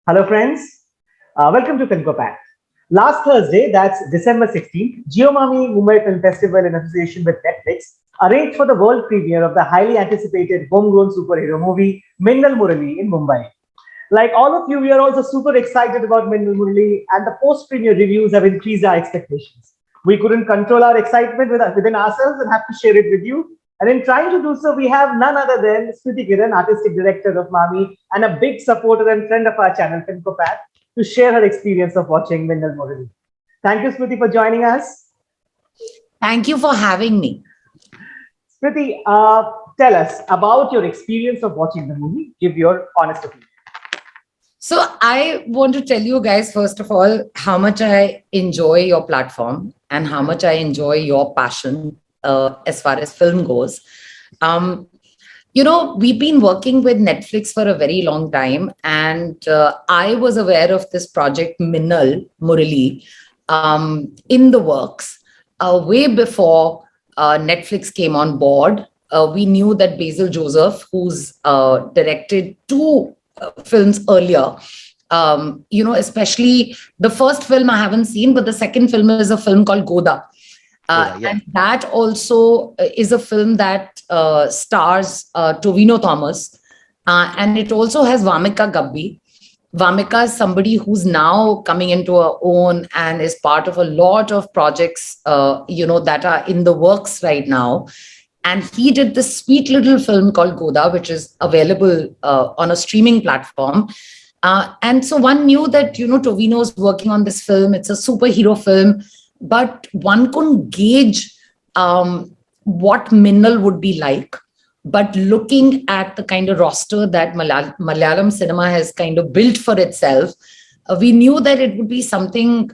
Hello, friends. Welcome to FilmCopat. Last Thursday, that's December 16th, Geomami Mumbai Film Festival in association with Netflix arranged for the world premiere of the highly anticipated homegrown superhero movie Minnal Murali in Mumbai. Like all of you, we are also super excited about Minnal Murali, and the post-premiere reviews have increased our expectations. We couldn't control our excitement within ourselves and have to share it with you. And in trying to do so, we have none other than Smriti Kiran, artistic director of Mami, and a big supporter and friend of our channel, FilmCopat, to share her experience of watching Minnal Murali. Thank you, Smriti, for joining us. Thank you for having me. Smriti, tell us about your experience of watching the movie. Give your honest opinion. So, I want to tell you guys, first of all, how much I enjoy your platform and how much I enjoy your passion as far as film goes. Um, we've been working with Netflix for a very long time, and I was aware of this project, Minnal Murali, in the works way before Netflix came on board. We knew that Basil Joseph, who's directed two films earlier, especially the first film I haven't seen, but the second film is a film called Goda. Goda, And yeah. that also is a film that stars Tovino Thomas. And it also has Vamika Gabbi. Vamika is somebody who's now coming into her own and is part of a lot of projects, that are in the works right now. And he did this sweet little film called Goda, which is available on a streaming platform. And so one knew that, Tovino's working on this film. It's a superhero film, but one couldn't gauge what Minnal would be like. But looking at the kind of roster that Malayalam cinema has kind of built for itself, we knew that it would be something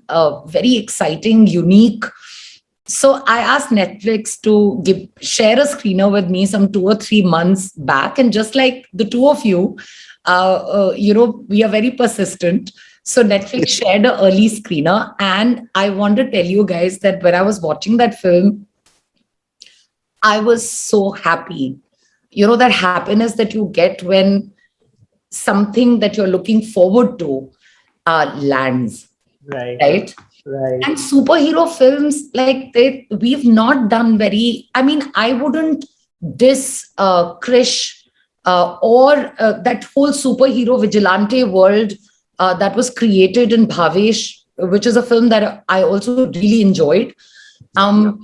very exciting, unique. So I asked Netflix to share a screener with me some 2 or 3 months back, and just like the two of you, we are very persistent. So Netflix shared an early screener, and I want to tell you guys that when I was watching that film, I was so happy. That happiness that you get when something that you're looking forward to lands, Right, right? right. And superhero films, like we've not done very. I mean, I wouldn't diss Krish or that whole superhero vigilante world that was created in Bhavesh, which is a film that I also really enjoyed. Um,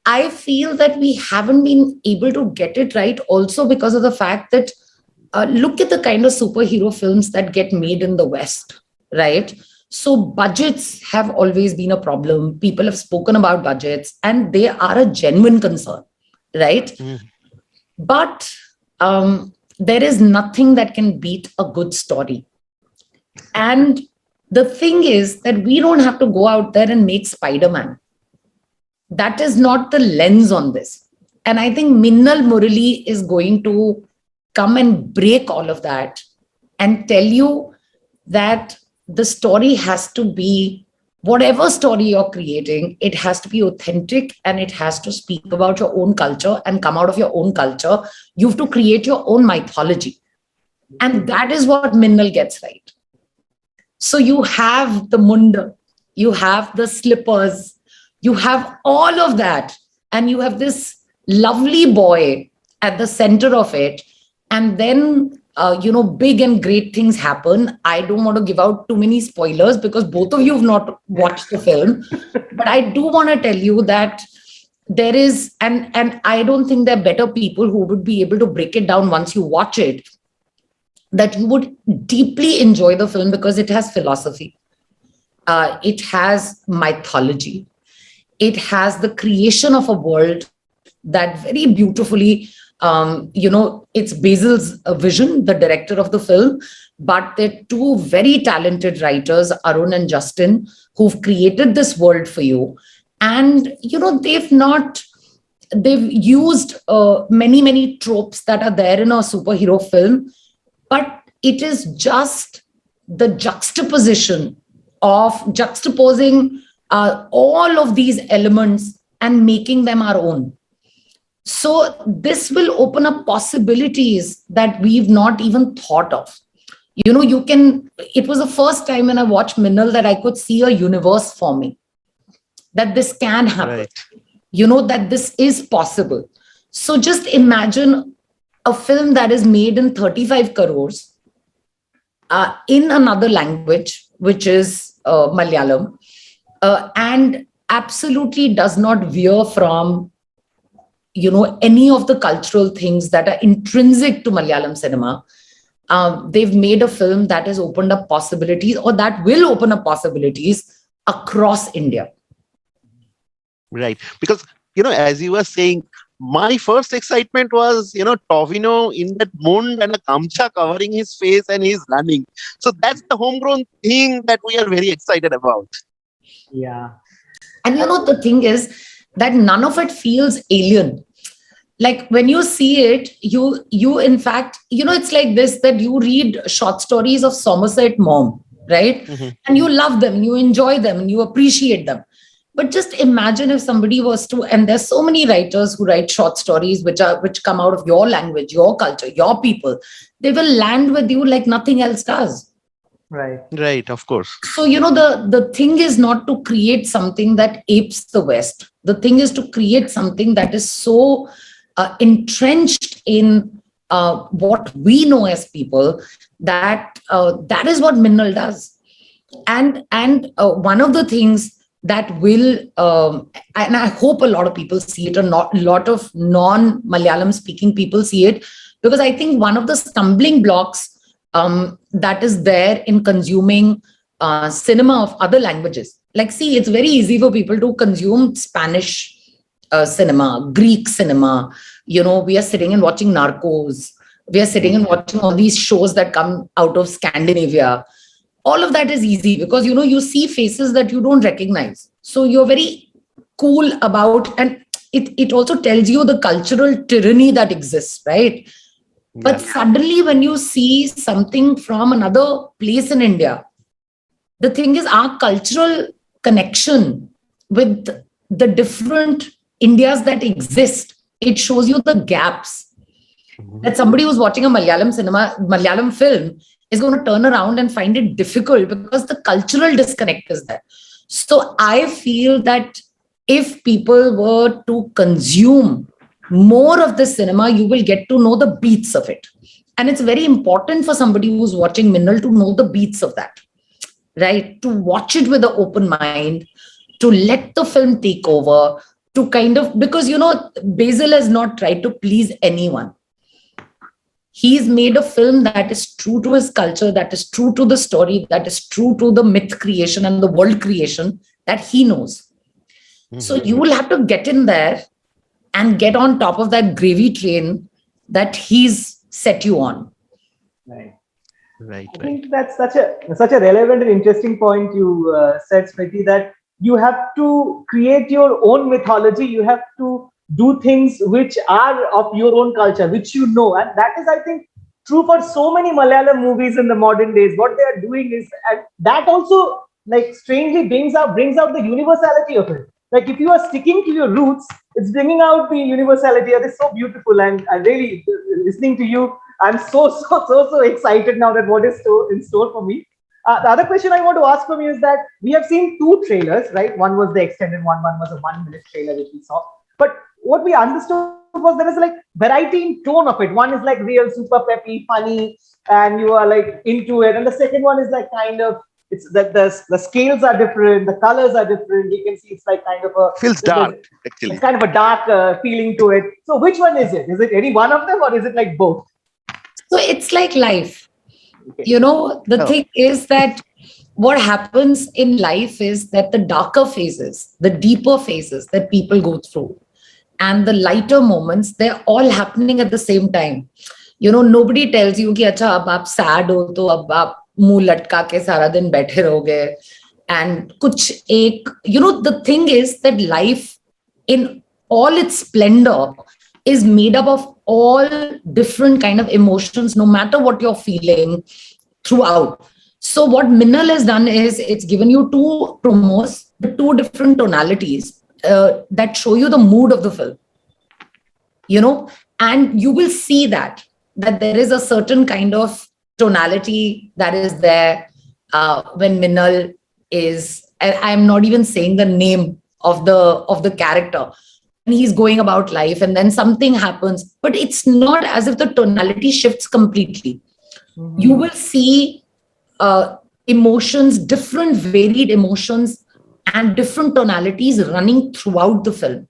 I feel that we haven't been able to get it right, also because of the fact that look at the kind of superhero films that get made in the West, right? So budgets have always been a problem. People have spoken about budgets, and they are a genuine concern, right? Mm. But there is nothing that can beat a good story. And the thing is that we don't have to go out there and make Spider-Man. That is not the lens on this. And I think Minnal Murali is going to come and break all of that and tell you that the story has to be, whatever story you're creating, it has to be authentic and it has to speak about your own culture and come out of your own culture. You have to create your own mythology. And that is what Minnal gets right. So you have the munda, you have the slippers, you have all of that, and you have this lovely boy at the center of it. And then, big and great things happen. I don't want to give out too many spoilers because both of you have not watched the film. But I do want to tell you that there is, and I don't think there are better people who would be able to break it down once you watch it, that you would deeply enjoy the film because it has philosophy, it has mythology, it has the creation of a world that very beautifully, it's Basil's vision, the director of the film, but there are two very talented writers, Arun and Justin, who've created this world for you. And, they've used many tropes that are there in a superhero film, but it is just the juxtaposition of juxtaposing all of these elements and making them our own. So this will open up possibilities that we've not even thought of. It was the first time when I watched Minnal that I could see a universe forming, that this can happen, Right. that this is possible. So just imagine a film that is made in 35 crores in another language, which is Malayalam, and absolutely does not veer from any of the cultural things that are intrinsic to Malayalam cinema. They've made a film that has opened up possibilities, or that will open up possibilities across India. Right. Because, as you were saying, my first excitement was, Tovino in that mund and a kamcha covering his face and he's running. So that's the homegrown thing that we are very excited about. Yeah. And the thing is that none of it feels alien. Like when you see it, you in fact, it's like this, that you read short stories of Somerset Maugham, right? Mhm. And you love them, you enjoy them, and you appreciate them. But just imagine if somebody was to, and there's so many writers who write short stories which come out of your language, your culture, your people. They will land with you like nothing else does. Right. Right, of course. So, the thing is not to create something that apes the West. The thing is to create something that is so entrenched in what we know as people, that that is what Minnal does. And one of the things that will, and I hope a lot of people see it, or not a lot of non-Malayalam speaking people see it, because I think one of the stumbling blocks that is there in consuming cinema of other languages. Like, see, it's very easy for people to consume Spanish cinema, Greek cinema. We are sitting and watching Narcos. We are sitting and watching all these shows that come out of Scandinavia. All of that is easy because, you see faces that you don't recognize. So you're very cool about, and it also tells you the cultural tyranny that exists, right? But suddenly when you see something from another place in India, the thing is our cultural connection with the different Indias that exist, it shows you the gaps. That somebody who's watching a Malayalam film is going to turn around and find it difficult because the cultural disconnect is there. So I feel that if people were to consume more of the cinema, you will get to know the beats of it. And it's very important for somebody who's watching Minnal to know the beats of that, right? To watch it with an open mind, to let the film take over, to kind of, because, Basil has not tried to please anyone. He's made a film that is true to his culture, that is true to the story, that is true to the myth creation and the world creation that he knows. So you will have to get in there and get on top of that gravy train that he's set you on. Right. Right. I think that's such a relevant and interesting point you said, Smriti, that you have to create your own mythology. You have to do things which are of your own culture, which you know, and that is, I think, true for so many Malayalam movies in the modern days. What they are doing is, and that also, like, strangely brings out the universality of it. Like, if you are sticking to your roots, it's bringing out the universality. That is so beautiful, and I really, listening to you, I'm so excited now that what is in store for me. The other question I want to ask from you is that we have seen two trailers, right? One was the extended one was a 1 minute trailer which we saw. But what we understood was there is like variety in tone of it. One is like real, super peppy, funny, and you are like into it. And the second one is like kind of, it's that the scales are different, the colors are different. You can see it's like kind of Feels dark, actually. It's kind of a dark feeling to it. So which one is it? Is it any one of them, or is it like both? So it's like life. Okay. The thing is that what happens in life is that the darker phases, the deeper phases that people go through, and the lighter moments, they're all happening at the same time. Nobody tells you कि अच्छा अब आप sad हो तो अब आप मुंह लटका के सारा दिन बैठे रहोगे. And कुछ एक, the thing is that life in all its splendor is made up of all different kind of emotions, no matter what you're feeling throughout. So what Minnal has done is it's given you two promos with two different tonalities that show you the mood of the film. And you will see that there is a certain kind of tonality that is there when Minal is, and I'm not even saying the name of the character, when he's going about life and then something happens, but it's not as if the tonality shifts completely. You will see emotions, different varied emotions and different tonalities running throughout the film.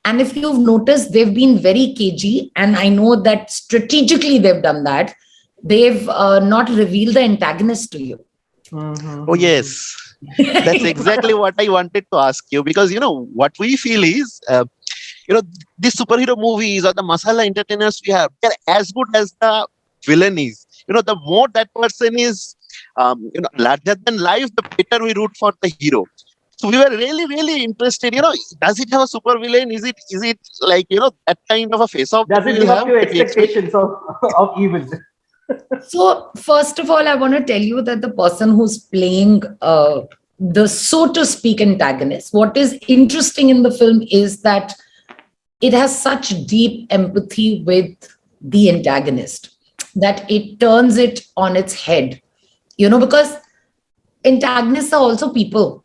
And if you've noticed, they've been very cagey, and I know that strategically they've done that. They've not revealed the antagonist to you. Oh, yes. That's exactly what I wanted to ask you, because what we feel is these superhero movies or the masala entertainers we have, they're as good as the villain is. The more that person is larger than life, the better we root for the hero. So we were really interested, does it have a super villain? Is it like that kind of a face off Does that it we live up have to your that we expect? expectations of evil? So, first of all, I want to tell you that the person who's playing the, so to speak, antagonist, what is interesting in the film is that it has such deep empathy with the antagonist that it turns it on its head, because antagonists are also people.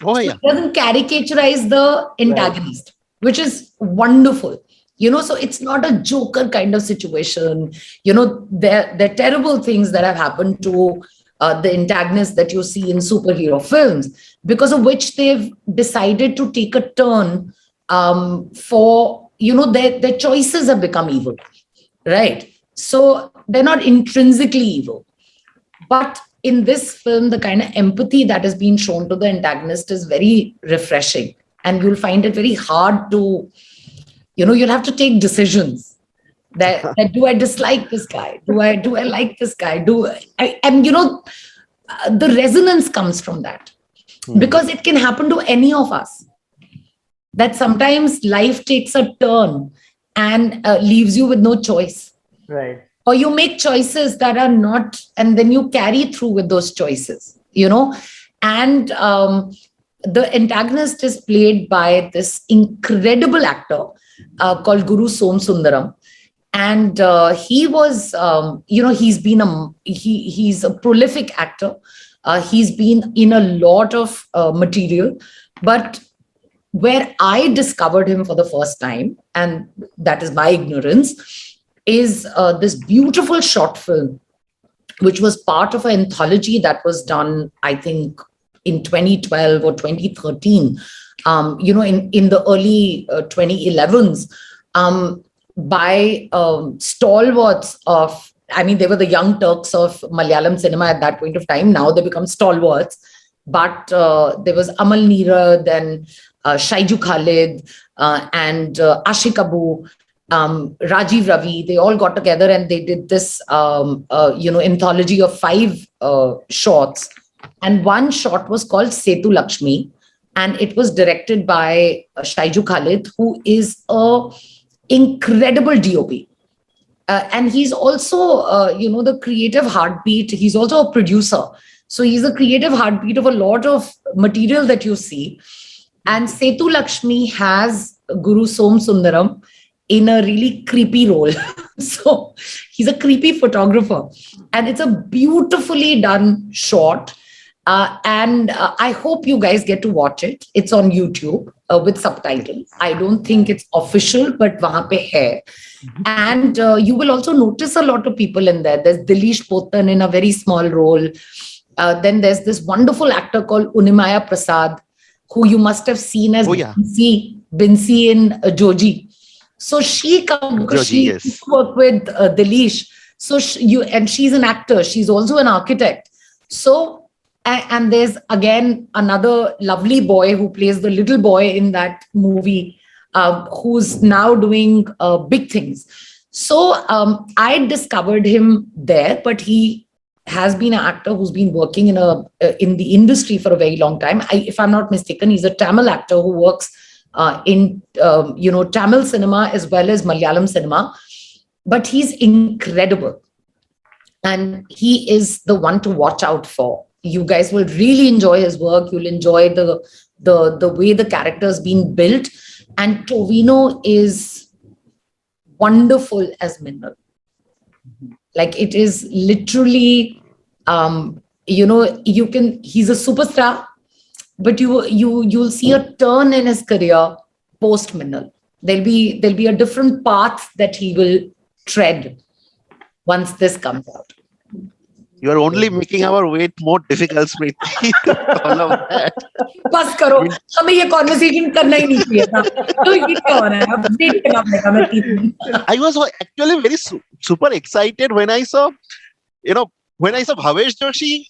Oh, So yeah. it doesn't caricaturize the antagonist, which is wonderful. So it's not a Joker kind of situation. There are terrible things that have happened to the antagonists that you see in superhero films, because of which they've decided to take a turn for, their choices have become evil, right? So they're not intrinsically evil. But in this film, the kind of empathy that has been shown to the antagonist is very refreshing. And you'll find it very hard to, you'll have to take decisions that do I dislike this guy? Do I like this guy? And the resonance comes from that, because it can happen to any of us. That sometimes life takes a turn and leaves you with no choice. Right. Or you make choices that are not, and then you carry through with those choices, and the antagonist is played by this incredible actor called Guru Som Sundaram. And he was, he's a prolific actor. He's been in a lot of material, but where I discovered him for the first time, and that is my ignorance, is this beautiful short film, which was part of an anthology that was done, I think, in 2012 or 2013, in the early 2011s, by stalwarts of, they were the young Turks of Malayalam cinema at that point of time. Now they become stalwarts. But there was Amal Neerad, then Shaiju Khalid, and Ashik Abu, Rajiv Ravi. They all got together and they did this, anthology of 5 shorts. And one short was called Setu Lakshmi, and it was directed by Shaiju Khalid, who is a incredible DOP. And he's also, the creative heartbeat. He's also a producer. So he's the creative heartbeat of a lot of material that you see. And Setu Lakshmi has Guru Som Sundaram in a really creepy role. So he's a creepy photographer. And it's a beautifully done short. And I hope you guys get to watch it. It's on YouTube with subtitles. I don't think it's official, but wahan pe hai. And you will also notice a lot of people in there. There's Dilesh Potan in a very small role. Then there's this wonderful actor called Unimaya Prasad, who you must have seen as Binsi in Joji. So she comes because she used to work with Dilesh. So she's an actor. She's also an architect. So, and there's again another lovely boy who plays the little boy in that movie, who's now doing big things. So I discovered him there, but he has been an actor who's been working in the industry for a very long time. If I'm not mistaken, he's a Tamil actor who works in Tamil cinema as well as Malayalam cinema. But he's incredible, and he is the one to watch out for. You guys will really enjoy his work. You'll enjoy the way the character has been built, and Tovino is wonderful as Minal. Like it is literally, he's a superstar, but you'll see a turn in his career post Minnal. There'll be a different path that he will tread once this comes out. You are only making our wait more difficult, Smriti. All of that. बस करो, हमें ये conversation करना ही नहीं चाहिए था. तो ये क्या हो रहा है? अब wait करना पड़ेगा मैं 3 दिन. I was actually very super excited when I saw, when I saw Bhavesh Joshi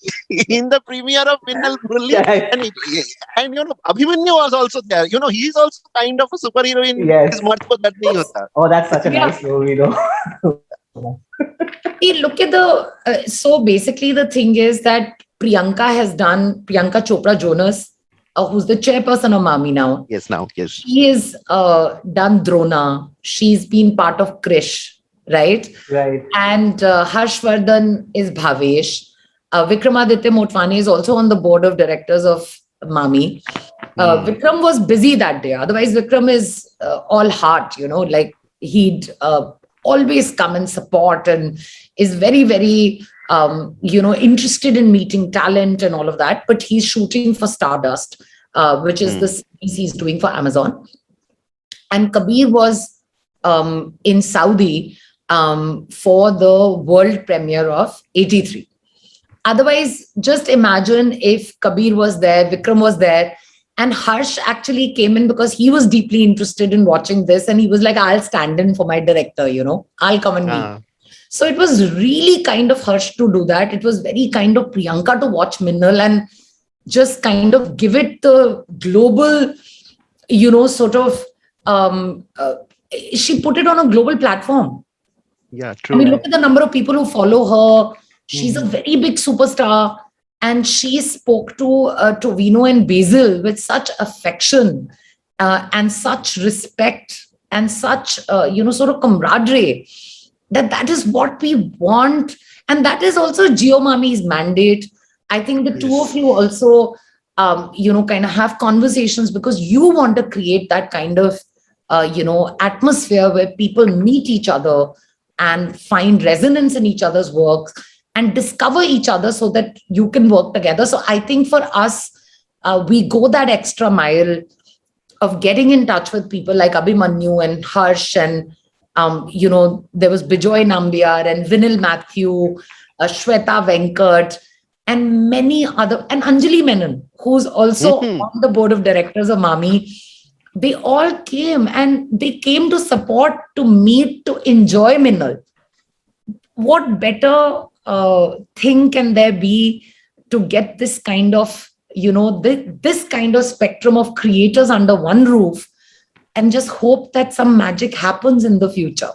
in the premiere of Minnal Murali, Yeah. and Abhimanyu was also there. He is also kind of a superhero in Yes. his Marth Ko Dard Nahi Hota. Oh, that's such a Yeah. nice movie, though. See, look at so basically the thing is that Priyanka Chopra Jonas, who's the chairperson of Mami now. Yes, now, yes. She has done Drona. She's been part of Krish, right? Right. And Harshvardhan is Bhavesh. Vikramaditya Motwani is also on the board of directors of Mami. Vikram was busy that day. Otherwise, Vikram is all heart, like he'd always come and support and is very, very, interested in meeting talent and all of that. But he's shooting for Stardust, which is the series he's doing for Amazon. And Kabir was in Saudi for the world premiere of 83. Otherwise, just imagine if Kabir was there, Vikram was there, and Harsh actually came in because he was deeply interested in watching this. And he was like, I'll stand in for my director, I'll come and meet. So it was really kind of Harsh to do that. It was very kind of Priyanka to watch Minnal and just kind of give it the global, sort of, she put it on a global platform. Yeah, I true. mean, look at the number of people who follow her. She's a very big superstar. And she spoke to Tovino and Basil with such affection and such respect and such, sort of camaraderie. That is what we want. And that is also Jio Mami's mandate. I think the two of you also, kind of have conversations because you want to create that kind of, atmosphere where people meet each other and find resonance in each other's work and discover each other so that you can work together. So I think for us, we go that extra mile of getting in touch with people like Abhimanyu and Harsh and, there was Bijoy Nambiar and Vinil Matthew, Shweta Venkat, and many other, and Anjali Menon, who's also on the board of directors of Mami. They all came and they came to support, to meet, to enjoy Minnal. What better thing can there be to get this kind of, this kind of spectrum of creators under one roof and just hope that some magic happens in the future?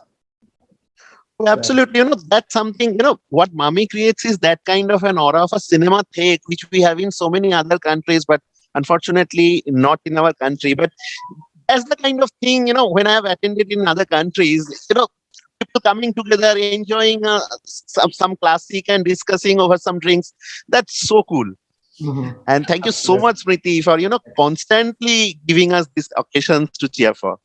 Absolutely. That's something, what Mami creates is that kind of an aura of a cinema take, which we have in so many other countries, but unfortunately not in our country. But that's the kind of thing, when I have attended in other countries, people coming together, enjoying some classic and discussing over some drinks. That's so cool. And thank you so much, Smriti, for, constantly giving us these occasions to cheer for.